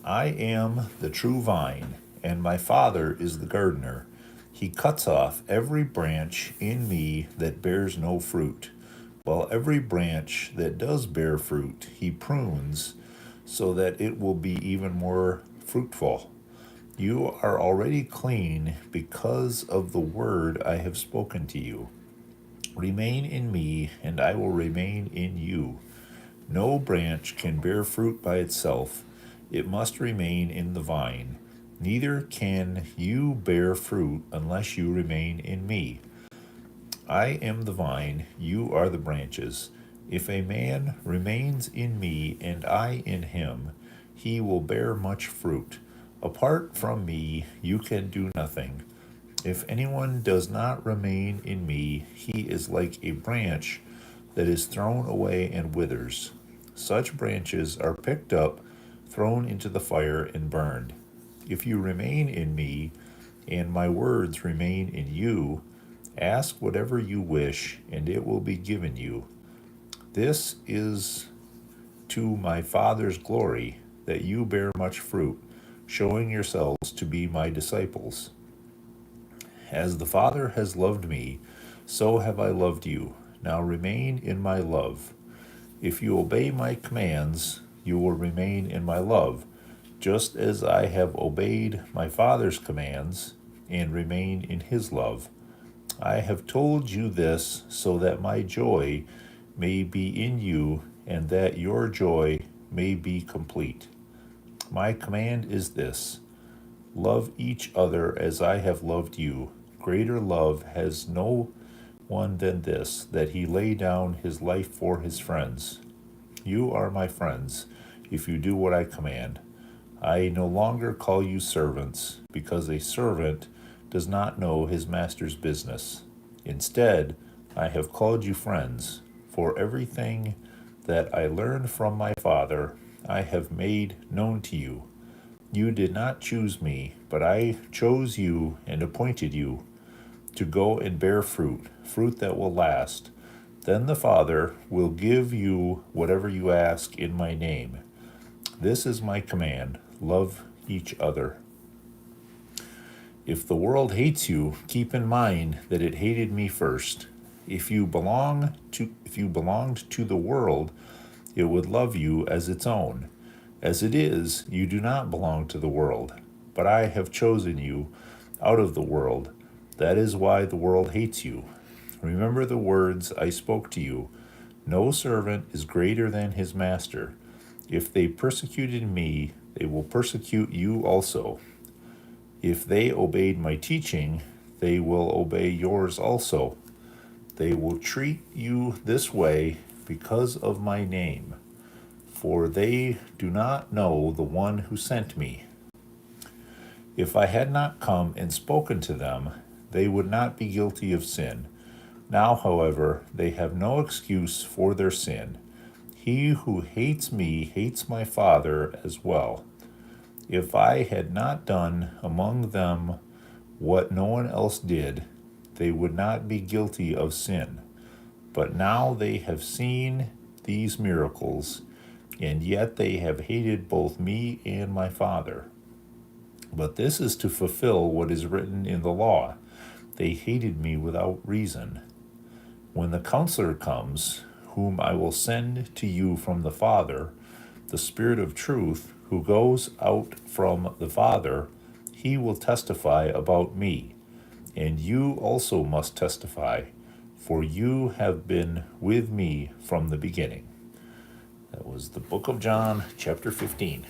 I am the true vine, and my Father is the gardener. He cuts off every branch in me that bears no fruit, while every branch that does bear fruit he prunes, so that it will be even more fruitful. You are already clean because of the word I have spoken to you. Remain in me, and I will remain in you. No branch can bear fruit by itself, it must remain in the vine. Neither can you bear fruit unless you remain in me. I am the vine, you are the branches. If a man remains in me and I in him, he will bear much fruit. Apart from me, you can do nothing. If anyone does not remain in me, he is like a branch that is thrown away and withers. Such branches are picked up, thrown into the fire, and burned. If you remain in me, and my words remain in you, ask whatever you wish, and it will be given you. This is to my Father's glory, that you bear much fruit, showing yourselves to be my disciples. As the Father has loved me, so have I loved you. Now remain in my love. If you obey my commands, you will remain in my love, just as I have obeyed my Father's commands and remain in his love. I have told you this so that my joy may be in you and that your joy may be complete. My command is this: love each other as I have loved you. Greater love has no one than this, that he lay down his life for his friends. You are my friends, if you do what I command. I no longer call you servants, because a servant does not know his master's business. Instead, I have called you friends, for everything that I learned from my Father I have made known to you. You did not choose me, but I chose you and appointed you to go and bear fruit, fruit that will last. Then the Father will give you whatever you ask in my name. This is my command: love each other. If the world hates you, keep in mind that it hated me first. If you belonged to the world, it would love you as its own. As it is, you do not belong to the world, but I have chosen you out of the world. That is why the world hates you. Remember the words I spoke to you. No servant is greater than his master. If they persecuted me, they will persecute you also. If they obeyed my teaching, they will obey yours also. They will treat you this way because of my name, for they do not know the one who sent me. If I had not come and spoken to them, they would not be guilty of sin. Now, however, they have no excuse for their sin. He who hates me hates my Father as well. If I had not done among them what no one else did, they would not be guilty of sin. But now they have seen these miracles, and yet they have hated both me and my Father. But this is to fulfill what is written in the law: they hated me without reason. When the Counselor comes, whom I will send to you from the Father, the Spirit of truth, who goes out from the Father, he will testify about me. And you also must testify, for you have been with me from the beginning. That was the book of John, chapter 15.